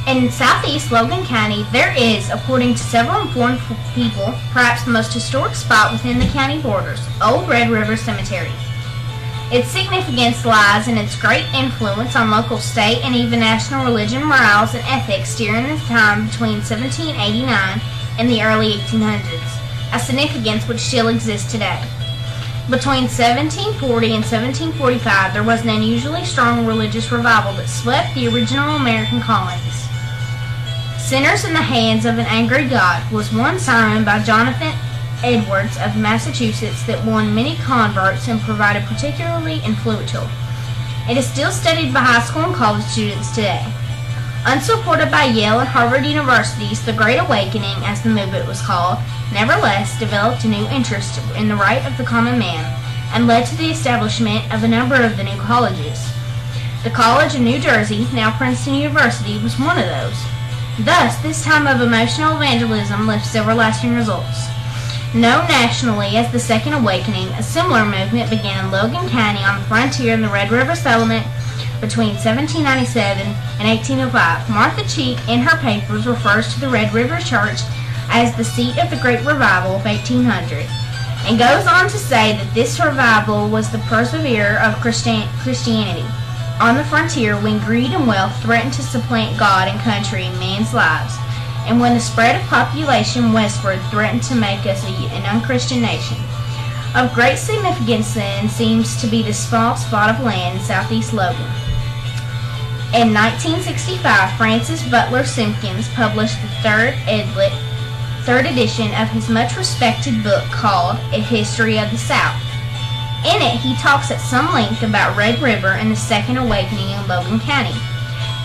In southeast Logan County, there is, according to several informed people, perhaps the most historic spot within the county borders, Old Red River Cemetery. Its significance lies in its great influence on local, state, and even national religion, morals, and ethics during the time between 1789 and the early 1800s, a significance which still exists today. Between 1740 and 1745, there was an unusually strong religious revival that swept the original American colonies. Sinners in the Hands of an Angry God was one sermon by Jonathan Edwards of Massachusetts that won many converts and proved particularly influential. It is still studied by high school and college students today. Unsupported by Yale and Harvard universities, the Great Awakening, as the movement was called, nevertheless developed a new interest in the right of the common man and led to the establishment of a number of the new colleges. The College of New Jersey, now Princeton University, was one of those. Thus, this time of emotional evangelism left several lasting results. Known nationally as the Second Awakening, a similar movement began in Logan County on the frontier in the Red River settlement between 1797 and 1805. Martha Cheek, in her papers, refers to the Red River Church as the seat of the Great Revival of 1800, and goes on to say that this revival was the persevere of Christianity on the frontier when greed and wealth threatened to supplant God and country in men's lives, and when the spread of population westward threatened to make us an unchristian nation. Of great significance, then, seems to be the small spot of land in southeast Logan. In 1965, Francis Butler Simpkins published the third edition of his much-respected book called A History of the South. In it, he talks at some length about Red River and the Second Awakening in Logan County.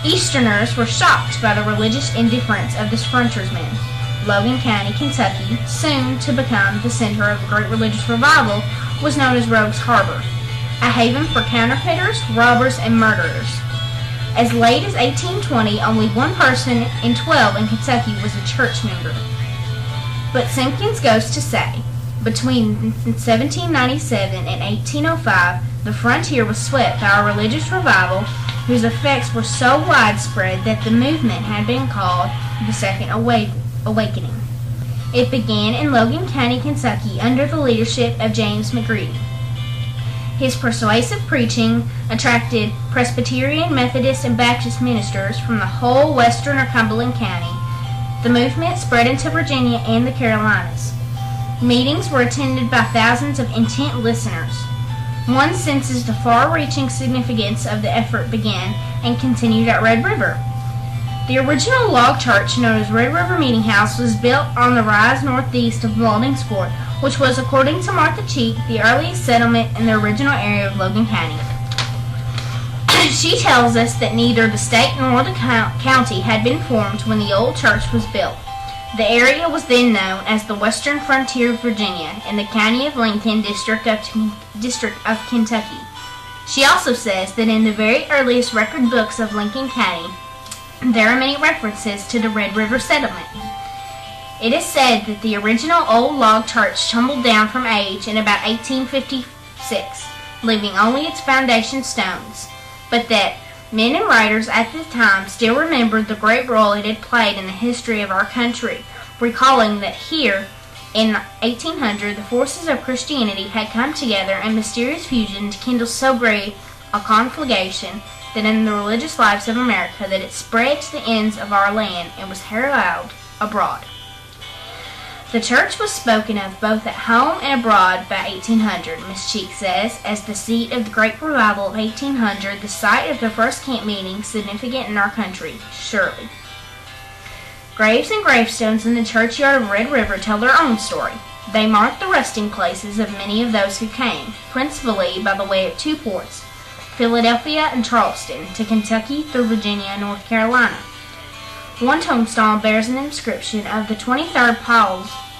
Easterners were shocked by the religious indifference of this frontiersman. Logan County, Kentucky, soon to become the center of a great religious revival, was known as Rogues Harbor, a haven for counterfeiters, robbers, and murderers. As late as 1820, only one person in 12 in Kentucky was a church member. But Simpkins goes to say, between 1797 and 1805, the frontier was swept by a religious revival whose effects were so widespread that the movement had been called the Second Awakening. It began in Logan County, Kentucky, under the leadership of James McGready. His persuasive preaching attracted Presbyterian, Methodist, and Baptist ministers from the whole western or Cumberland County. The movement spread into Virginia and the Carolinas. Meetings were attended by thousands of intent listeners. One senses the far-reaching significance of the effort began and continued at Red River. The original log church, known as Red River Meeting House, was built on the rise northeast of Balding's Fort, which was, according to Martha Cheek, the earliest settlement in the original area of Logan County. She tells us that neither the state nor the county had been formed when the old church was built. The area was then known as the Western Frontier of Virginia in the County of Lincoln, District of Kentucky. She also says that in the very earliest record books of Lincoln County, there are many references to the Red River settlement. It is said that the original old log church tumbled down from age in about 1856, leaving only its foundation stones, but that men and writers at the time still remembered the great role it had played in the history of our country, recalling that here, in 1800, the forces of Christianity had come together in mysterious fusion to kindle so great a conflagration that in the religious lives of America that it spread to the ends of our land and was heralded abroad. The church was spoken of both at home and abroad by 1800, Miss Cheek says, as the seat of the great revival of 1800, the site of the first camp meeting significant in our country, surely. Graves and gravestones in the churchyard of Red River tell their own story. They mark the resting places of many of those who came, principally by the way of two ports, Philadelphia and Charleston, to Kentucky through Virginia and North Carolina. One tombstone bears an inscription of the 23rd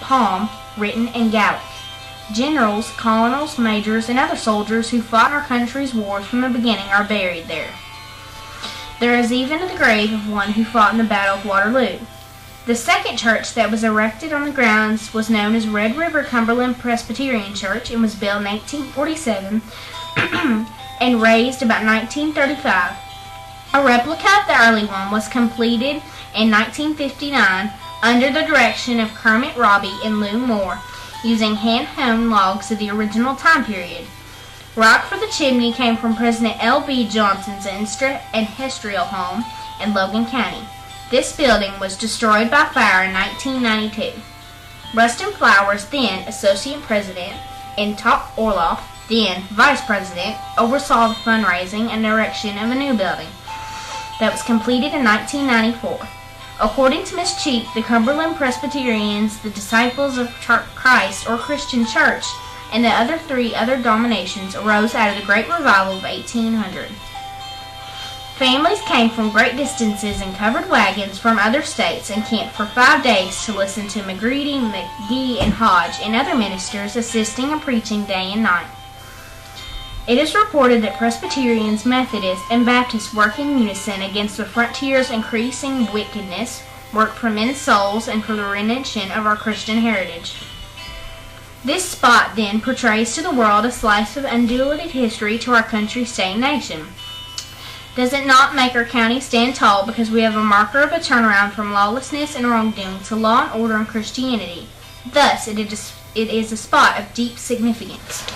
Palm, written in Gallic. Generals, colonels, majors, and other soldiers who fought in our country's wars from the beginning are buried there. There is even the grave of one who fought in the Battle of Waterloo. The second church that was erected on the grounds was known as Red River Cumberland Presbyterian Church and was built in 1847 and raised about 1935. A replica of the early one was completed in 1959 under the direction of Kermit Robbie and Lou Moore, using hand-hewn logs of the original time period. Rock for the chimney came from President L.B. Johnson's industrial home in Logan County. This building was destroyed by fire in 1992. Rustin Flowers, then Associate President, and Top Orloff, then Vice President, oversaw the fundraising and erection of a new building that was completed in 1994. According to Miss Cheek, the Cumberland Presbyterians, the Disciples of Christ or Christian Church, and the three other denominations arose out of the Great Revival of 1800. Families came from great distances in covered wagons from other states and camped for 5 days to listen to McGreedy, McGee, and Hodge and other ministers assisting and preaching day and night. It is reported that Presbyterians, Methodists, and Baptists work in unison against the frontier's increasing wickedness, work for men's souls, and for the redemption of our Christian heritage. This spot, then, portrays to the world a slice of undiluted history to our country, state, and nation. Does it not make our county stand tall because we have a marker of a turnaround from lawlessness and wrongdoing to law and order and Christianity? Thus, it is a spot of deep significance.